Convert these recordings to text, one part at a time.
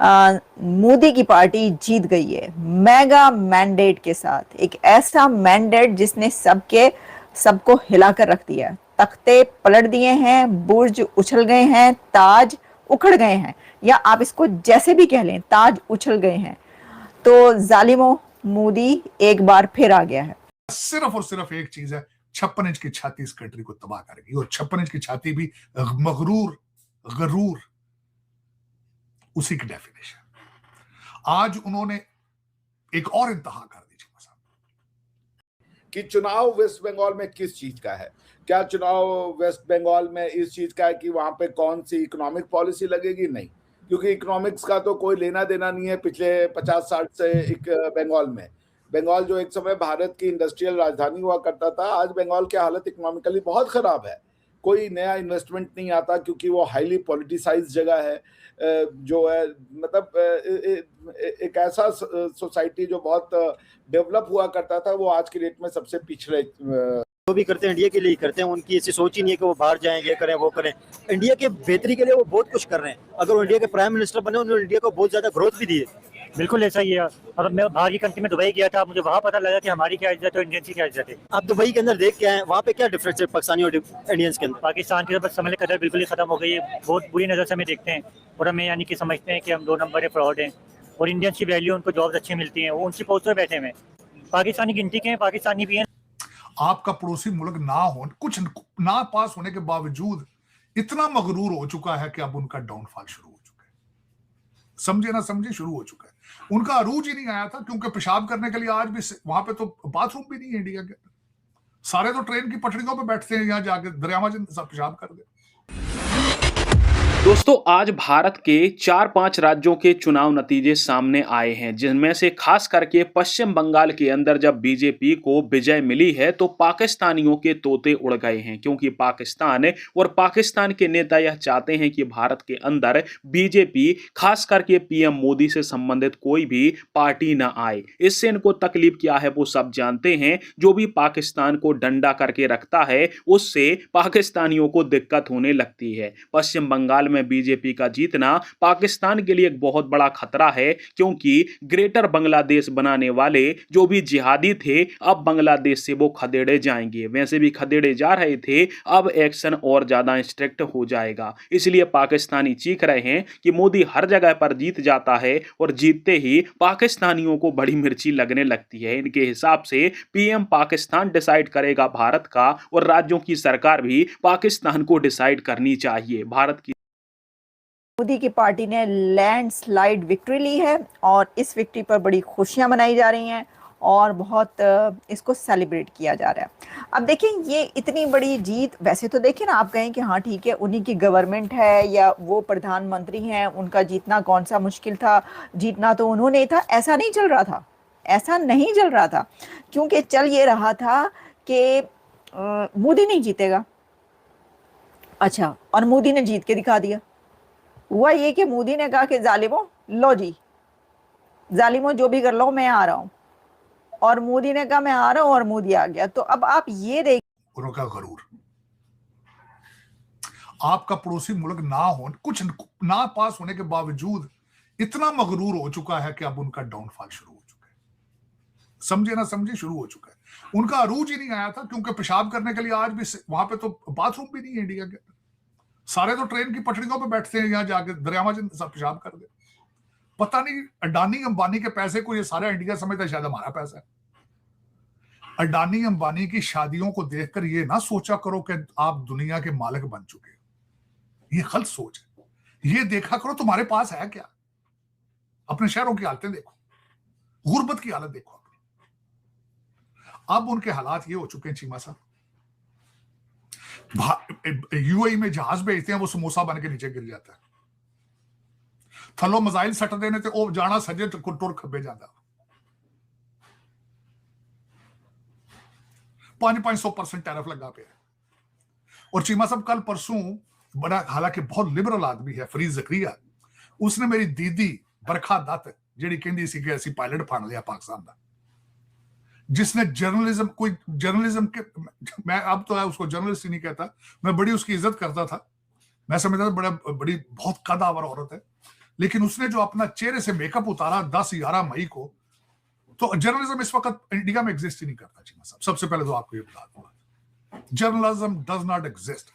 मोदी की पार्टी जीत गई है मेगा मैंडेट के साथ। एक ऐसा मैंडेट जिसने सबको हिलाकर रख दिया है। तख्ते पलट दिए हैं, बुर्ज उछल गए हैं, ताज उखड़ गए हैं, या आप इसको जैसे भी कह लें, ताज उछल गए हैं। तो जालिमो, मोदी एक बार फिर आ गया है। सिर्फ और सिर्फ एक चीज है, 56 इंच की छाती इस कंट्री को तबाह करेगी, और 56 इंच की छाती भी मगरूर गरूर उसी की डेफिनेशन। आज उन्होंने एक और इंतहा कर दी कि चुनाव वेस्ट बंगाल में किस चीज का है। क्या चुनाव वेस्ट बंगाल में इस चीज का है कि वहां पे कौन सी इकोनॉमिक पॉलिसी लगेगी? नहीं, क्योंकि इकोनॉमिक्स का तो कोई लेना देना नहीं है पिछले 50-60 से एक बंगाल में। बंगाल जो एक समय भारत की इंडस्ट्रियल राजधानी हुआ करता था, आज बंगाल की हालत इकोनॉमिकली बहुत खराब है। कोई नया इन्वेस्टमेंट नहीं आता क्योंकि वो हाईली पॉलिटिसाइज जगह है, जो है मतलब एक ऐसा सोसाइटी जो बहुत डेवलप हुआ करता था, वो आज की डेट में सबसे पिछड़े। जो भी करते हैं इंडिया के लिए ही करते हैं, उनकी ऐसी सोच ही नहीं है कि वो बाहर जाएं, ये करें वो करें। इंडिया के बेहतरी के लिए वो बहुत कुछ कर रहे हैं। अगर वो इंडिया के प्राइम मिनिस्टर बने, उन्होंने इंडिया को बहुत ज्यादा ग्रोथ भी दी है। बिल्कुल ऐसा ही है। और मैं बाहर की कंट्री में दुबई गया था, मुझे वहाँ पता लगा कि हमारी क्या इज्जत है और इंडियंस की क्या इज्जत है। आप दुबई के अंदर देख के आए, वहाँ पे क्या डिफरेंस है पाकिस्तानी और इंडियंस के अंदर? पाकिस्तान की तरफ समझ कदर बिल्कुल ही खत्म हो गई है। बहुत बुरी नज़र से हमें देखते हैं और हमें यानी कि समझते हैं कि हम 2 नंबर फ्रॉड हैं। और इंडियंस की वैल्यू, उनको जॉब्स अच्छी मिलती हैं, वो उनकी पोस्ट पर बैठे हुए हैं। पाकिस्तानी गिनती के हैं, पाकिस्तानी भी हैं। आपका पड़ोसी मुल्क कुछ ना पास होने के बावजूद इतना मगरूर हो चुका है कि अब उनका डाउनफॉल शुरू हो चुका है। समझे ना समझे, शुरू हो चुका है। उनका अरूज ही नहीं आया था, क्योंकि पेशाब करने के लिए आज भी वहां पे तो बाथरूम भी नहीं है इंडिया के। सारे तो ट्रेन की पटरियों पे बैठते हैं, यहां जाके दरियावा सब पेशाब कर दे। दोस्तों, आज भारत के 4-5 राज्यों के चुनाव नतीजे सामने आए हैं, जिनमें से खास करके पश्चिम बंगाल के अंदर जब बीजेपी को विजय मिली है तो पाकिस्तानियों के तोते उड़ गए हैं, क्योंकि पाकिस्तान और पाकिस्तान के नेता यह चाहते हैं कि भारत के अंदर बीजेपी, खास करके पीएम मोदी से संबंधित कोई भी पार्टी ना आए। इससे इनको तकलीफ क्या है वो सब जानते हैं। जो भी पाकिस्तान को डंडा करके रखता है, उससे पाकिस्तानियों को दिक्कत होने लगती है। पश्चिम बंगाल में बीजेपी का जीतना पाकिस्तान के लिए एक बहुत बड़ा खतरा है, क्योंकि ग्रेटर बांग्लादेश बनाने वाले जो भी जिहादी थे, अब बांग्लादेश से वो खदेड़े जाएंगे। वैसे भी खदेड़े जा रहे थे, अब एक्शन और ज्यादा स्ट्रिक्ट हो जाएगा। इसलिए पाकिस्तानी चीख रहे हैं कि मोदी हर जगह पर जीत जाता है और जीतते ही पाकिस्तानियों को बड़ी मिर्ची लगने लगती है। इनके हिसाब से पीएम पाकिस्तान डिसाइड करेगा भारत का, और राज्यों की सरकार भी पाकिस्तान को डिसाइड करनी चाहिए। भारत की मोदी की पार्टी ने लैंडस्लाइड विक्ट्री ली है और इस विक्ट्री पर बड़ी खुशियां मनाई जा रही हैं और बहुत इसको सेलिब्रेट किया जा रहा है। अब देखें, ये इतनी बड़ी जीत, वैसे तो देखें ना, आप कहें कि हाँ ठीक है, उन्हीं की गवर्नमेंट है या वो प्रधानमंत्री हैं, उनका जीतना कौन सा मुश्किल था, जीतना तो उन्होंने ही था। ऐसा नहीं चल रहा था, ऐसा नहीं चल रहा था, क्योंकि चल ये रहा था कि मोदी नहीं जीतेगा। अच्छा, और मोदी ने जीत के दिखा दिया। हुआ ये कि मोदी ने कहा कि जालिमो, लो जी जालिमो, जो भी कर लो, मैं आ रहा हूं। और मोदी ने कहा मैं आ रहा हूं, और मोदी आ गया। तो अब आप ये देखिए, उनका गरूर। आपका पड़ोसी मुल्क कुछ ना पास होने के बावजूद इतना मगरूर हो चुका है कि अब उनका डाउनफॉल शुरू हो चुका है। समझे ना समझे, शुरू हो चुका है। उनका अरूज ही नहीं आया था, क्योंकि पेशाब करने के लिए आज भी वहां पे तो बाथरूम भी नहीं है इंडिया के। सारे तो ट्रेन की पटरियों पे बैठते हैं, यहां जाके दरियावा सब पेशाब कर दे। पता नहीं अडानी अंबानी के पैसे को ये सारा इंडिया समझता है, शायद हमारा पैसा है। अडानी अंबानी की शादियों को देखकर ये ना सोचा करो कि आप दुनिया के मालिक बन चुके हो। ये गलत सोच है। ये देखा करो तुम्हारे पास है क्या। अपने शहरों की हालतें देखो, गुर्बत की हालत देखो अपनी। अब उनके हालात ये हो चुके हैं, चीमा साहब, यूएई में जहाज भेजते हैं, वो समोसा बन के नीचे गिर जाता है। थलो मिसाइल सट देने ते ओ जाना सजे टुर खब्बे जाता। 500% टैरिफ लगा पे। और चीमा साहब कल परसों बड़ा, हालांकि बहुत लिबरल आदमी है, फरीद जकरिया, उसने मेरी दीदी बरखा दत्त ਜਿਹੜੀ ਕਹਿੰਦੀ ਸੀ कि ਅਸੀਂ पायलट फड़ लिया पाकिस्तान का, जिसने जर्नलिज्म के, मैं अब तो है उसको जर्नलिस्ट ही नहीं कहता, मैं बड़ी उसकी इज्जत करता था। मैं समझता था बड़ी बहुत कदावर औरत है, लेकिन उसने जो अपना चेहरे से मेकअप उतारा 10-11 मई को, तो जर्नलिज्म इस वक्त इंडिया में एग्जिस्ट ही नहीं करता चीमा साहब। सबसे पहले तो आपको ये बता दूंगा, journalism does not exist.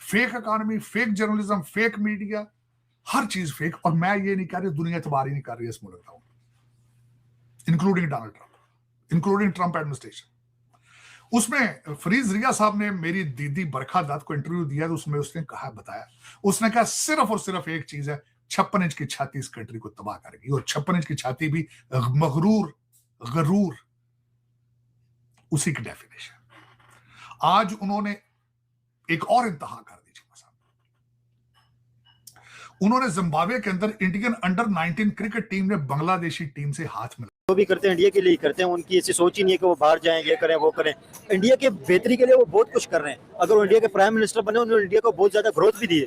Fake economy, fake journalism, fake media, हर चीज फेक। और मैं ये नहीं कह रही, दुनिया एतबार ही नहीं कर रही है इस मुल्क का, including Donald Trump, including Trump administration. उसमें फरीज रिया साहब ने मेरी दीदी बरखा दत्त को इंटरव्यू दिया, तो उसमें उसने कहा, बताया, उसने कहा सिर्फ और सिर्फ एक चीज है, 56 इंच की छाती इस कंट्री को तबाह करेगी। और 56 इंच की छाती भी गरूर उसी की डेफिनेशन। आज उन्होंने एक और इंतहा कर दी। उन्होंने जिम्बाब्वे के अंदर इंडियन अंडर 19 क्रिकेट टीम ने बांग्लादेशी टीम से हाथ मिला। जो भी करते हैं इंडिया के लिए ही करते हैं, उनकी ऐसी सोच ही नहीं है कि वो बाहर जाएं, ये करें वो करें। इंडिया के बेहतरी के लिए वो बहुत कुछ कर रहे हैं। अगर वो इंडिया के प्राइम मिनिस्टर बने, उन्होंने इंडिया को बहुत ज्यादा ग्रोथ भी दी है।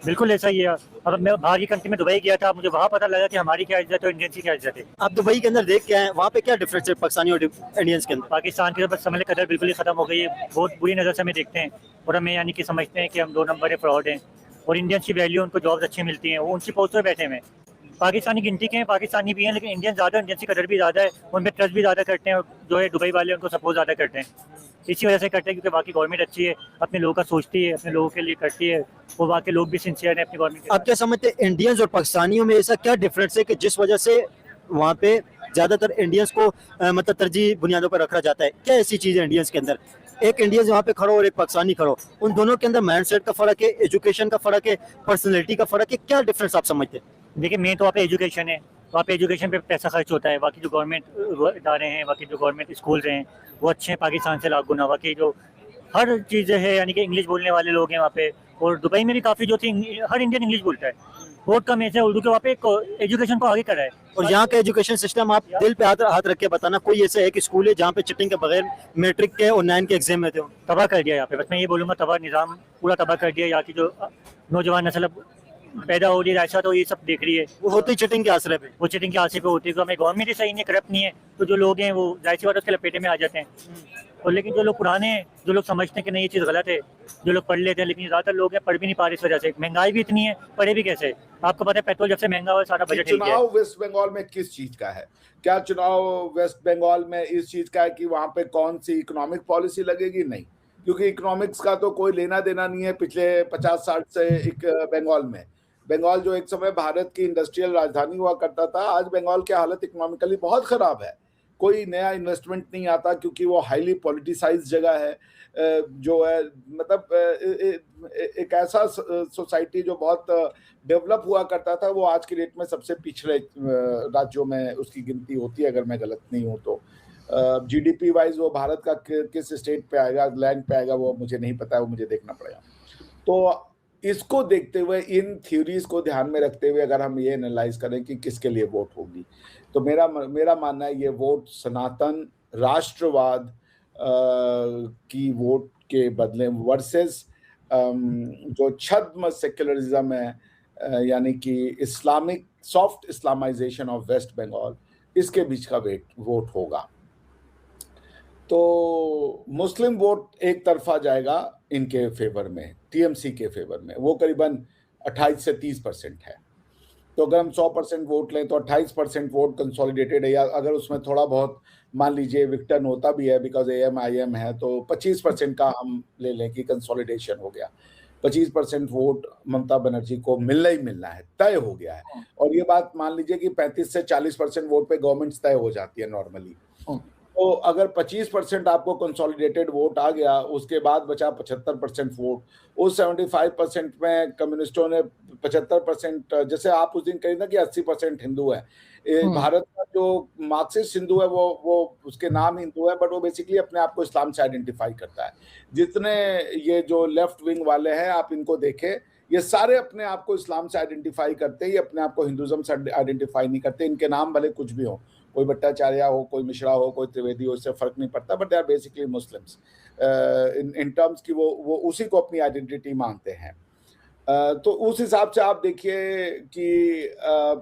बिल्कुल ऐसा ही है। अब मैं बाहर की कंट्री में दुबई गया था, मुझे वहाँ पता लगा कि हमारी क्या इज्जत है और इंडियंस की क्या इज्जत है। आप दुबई के अंदर देख के आए, वहाँ पे क्या डिफरेंस है पाकिस्तानी और इंडियंस के अंदर? पाकिस्तान की तो बस समझ कदर बिल्कुल ही खत्म हो गई है। बहुत बुरी नज़र से हमें देखते हैं और हमें यानी कि समझते हैं कि हम 2 नंबर है, फ्रॉड हैं। और इंडियंस की वैल्यू, उनको जॉब्स अच्छी मिलती हैं, वो ऊंची पोस्ट पर बैठे हुए हैं। पाकिस्तानी गिनती के हैं, पाकिस्तानी भी हैं, लेकिन इंडियन ज़्यादा, इंडियन की कदर भी ज़्यादा है, उन पर ट्रस्ट भी ज़्यादा करते हैं। और जो है दुबई वाले उनको सपोर्ट ज़्यादा करते हैं। इसी वजह से करते हैं क्योंकि बाकी गवर्नमेंट अच्छी है, अपने लोगों का सोचती है, अपने लोगों के लिए करती है, वो बाकी लोग भी सिंसियर हैं अपनी गवर्नमेंट के। आप क्या समझते हैं इंडियंस और पाकिस्तानियों में ऐसा क्या डिफरेंस है कि जिस वजह से वहाँ पे ज्यादातर इंडियंस को मतलब तरजीह बुनियादों पर रखा जाता है? क्या ऐसी चीज है इंडियंस के अंदर? एक इंडियंस वहाँ पे खड़ो और एक पाकिस्तानी खड़ो, उन दोनों के अंदर माइंडसेट का फर्क है, एजुकेशन का फर्क है, पर्सनैलिटी का फर्क है, क्या डिफरेंस आप समझते हैं? देखिए, मेन तो वहाँ पे एजुकेशन है। वहाँ पे एजुकेशन पे पैसा खर्च होता है। बाकी जो गवर्नमेंट इदारे हैं, बाकी जो गवर्नमेंट स्कूल हैं, वो अच्छे हैं पाकिस्तान से लाख गुना। बाकी जो हर चीज़ है, यानी कि इंग्लिश बोलने वाले लोग हैं वहाँ पे। और दुबई में भी काफ़ी जो थी, हर इंडियन इंग्लिश बोलता है। बहुत कम ऐसे उर्दू के वहाँ पे एजुकेशन को आगे करा है। और यहाँ का एजुकेशन सिस्टम, आप दिल पे हाथ रख के बताना, कोई ऐसा है कि स्कूल है जहाँ पे चिटिंग के बगैर मैट्रिक के और 9 के एग्जाम में थे? तबाह कर दिया यहाँ पे। बस मैं ये बोलूँगा, तबाह निज़ाम पूरा तबाह कर दिया। यहाँ की जो नौजवान नस्ल पैदा हो रही है, ऐसा तो ये सब देख रही है, वो होती चिटिंग के आसरे पे, वो चिटिंग के आसे पे होती है। तो हमें गवर्नमेंट ही सही नहीं, करप्ट नहीं है, तो जो लोग हैं वो जाहिर सी बात है उसके लपेटे में आ जाते हैं। और लेकिन जो लोग पुराने हैं, जो लोग समझते हैं कि नहीं ये चीज़ गलत है, जो लोग पढ़ लेते हैं, लेकिन ज़्यादातर लोग हैं पढ़ भी नहीं पा रहे इस वजह से। महंगाई भी इतनी है, पढ़े भी कैसे? आपको पता है पेट्रोल जब से महंगा हुआ, सारा बजट चुनाव वेस्ट बंगाल में किस चीज का है? क्या चुनाव वेस्ट बंगाल में इस चीज का है कि वहां पे कौन सी इकोनॉमिक पॉलिसी लगेगी? नहीं, क्योंकि इकोनॉमिक्स का तो कोई लेना देना नहीं है पिछले 50-60 से। एक बंगाल जो एक समय भारत की इंडस्ट्रियल राजधानी हुआ करता था, आज बंगाल की हालत इकोनॉमिकली बहुत खराब है। कोई नया इन्वेस्टमेंट नहीं आता क्योंकि वो हाईली पॉलिटिसाइज जगह है, जो है मतलब एक ऐसा सोसाइटी जो बहुत डेवलप हुआ करता था, वो आज की डेट में सबसे पिछड़े राज्यों में उसकी गिनती होती है, अगर मैं गलत नहीं हूँ तो। जीडीपी वाइज वो भारत का किस स्टेट पे आएगा, लैंड पे आएगा, वो मुझे नहीं पता है, वो मुझे देखना पड़ेगा। तो इसको देखते हुए, इन थ्योरीज को ध्यान में रखते हुए अगर हम ये एनालाइज करें कि किसके लिए वोट होगी, तो मेरा मानना है ये वोट सनातन राष्ट्रवाद की वोट के बदले वर्सेस जो छद्म सेक्युलरिज्म है, यानी कि Islamic soft Islamization of West Bengal, इसके बीच का वोट होगा। तो मुस्लिम वोट एक तरफा जाएगा इनके फेवर में, टीएमसी के फेवर में, वो करीबन 28 से 30% है। तो अगर हम 100% वोट लें तो 28% वोट कंसोलिडेटेड है, या अगर उसमें थोड़ा बहुत मान लीजिए विक्टर्न होता भी है बिकॉज AMIM है, तो 25% का हम ले लें कि कंसोलिडेशन हो गया। 25% वोट ममता बनर्जी को मिलना ही मिलना है, तय हो गया है। और ये बात मान लीजिए कि 35 से 40% वोट पे गवर्नमेंट तय हो जाती है नॉर्मली। तो अगर 25% आपको कंसोलिडेटेड वोट आ गया, उसके बाद बचा 75% वोट। उस 75% में कम्युनिस्टों ने 75%, जैसे आप उस दिन कही ना कि 80% हिंदू है। भारत का जो मार्क्सिस्ट हिंदू है वो उसके नाम हिंदू है, बट वो बेसिकली अपने आप को इस्लाम से आइडेंटिफाई करता है। जितने ये जो लेफ्ट विंग वाले हैं, आप इनको देखें, ये सारे अपने आप को इस्लाम से आइडेंटिफाई करते हैं, ये अपने आप को हिंदुज्म से आइडेंटिफाई नहीं करते। इनके नाम भले कुछ भी हो, कोई भट्टाचार्य हो, कोई मिश्रा हो, कोई त्रिवेदी हो, इससे फर्क नहीं पड़ता, but they are basically Muslims in terms की वो उसी को अपनी आइडेंटिटी मानते हैं। तो उस हिसाब से आप देखिए कि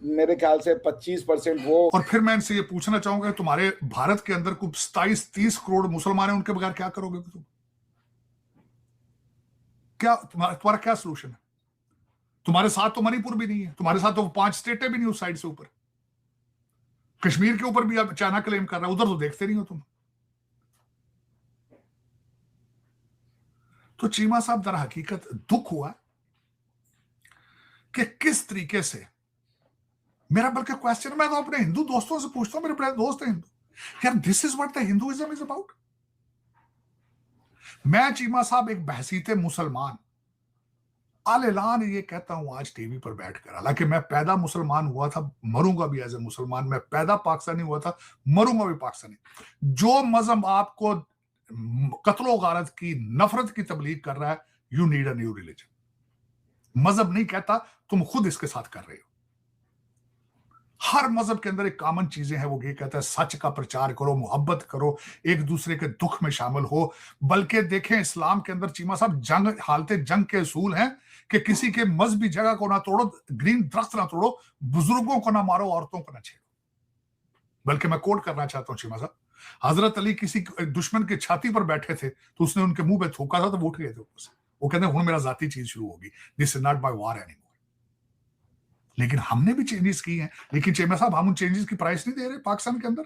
मेरे ख्याल से 25% वो। और फिर मैं इनसे ये पूछना चाहूंगा, तुम्हारे भारत के अंदर कुछ 27-30 करोड़ मुसलमान हैं, उनके बगैर क्या करोगे तुम? क्या तुम्हारा क्या सोल्यूशन है? तुम्हारे साथ तो मणिपुर भी नहीं है, तुम्हारे साथ तो 5 स्टेटें भी नहीं उस साइड से ऊपर। कश्मीर के ऊपर भी अब चाइना क्लेम कर रहा है, उधर तो देखते नहीं हो तुम। तो चीमा साहब दर हकीकत दुख हुआ कि किस तरीके से, मेरा बल्कि क्वेश्चन मैं तो अपने हिंदू दोस्तों से पूछता हूं, मेरे बड़े दोस्त हैं हिंदू, यार this is what the Hinduism is about. मैं चीमा साहब एक बहसीते मुसलमान आलेलान ये कहता हूं आज टीवी पर बैठकर, हालांकि मैं पैदा मुसलमान हुआ था, मरूंगा भी एज ए मुसलमान, मैं पैदा पाकिस्तानी हुआ था, मरूंगा भी पाकिस्तानी। जो मजहब आपको कत्लो गारत की, नफरत की तबलीग कर रहा है, you need a new religion. मजहब नहीं कहता, तुम खुद इसके साथ कर रहे हो। हर मजहब के अंदर एक कॉमन चीजें हैं, वो ये कहता है सच का प्रचार करो, मोहब्बत करो, एक दूसरे के दुख में शामिल हो। बल्कि देखें इस्लाम के अंदर चीमा साहब जंग, हालत जंग के असूल हैं कि किसी के मजहबी जगह को ना तोड़ो, ग्रीन दरख्त ना तोड़ो, बुजुर्गों को ना मारो, औरतों को ना छेड़ो। बल्कि मैं कोट करना चाहता हूं चीमा साहब, हजरत अली किसी दुश्मन की छाती पर बैठे थे तो उसने उनके मुंह पे थूका था तो वो उठ गए थे ऊपर से। वो कहते हैं हुन मेरा जाती चीज शुरू होगी, this is not by war anymore. लेकिन हमने भी चेंजेस की हैं, लेकिन चीमा साहब हम उन चेंजेस की प्राइस नहीं दे रहे पाकिस्तान के अंदर।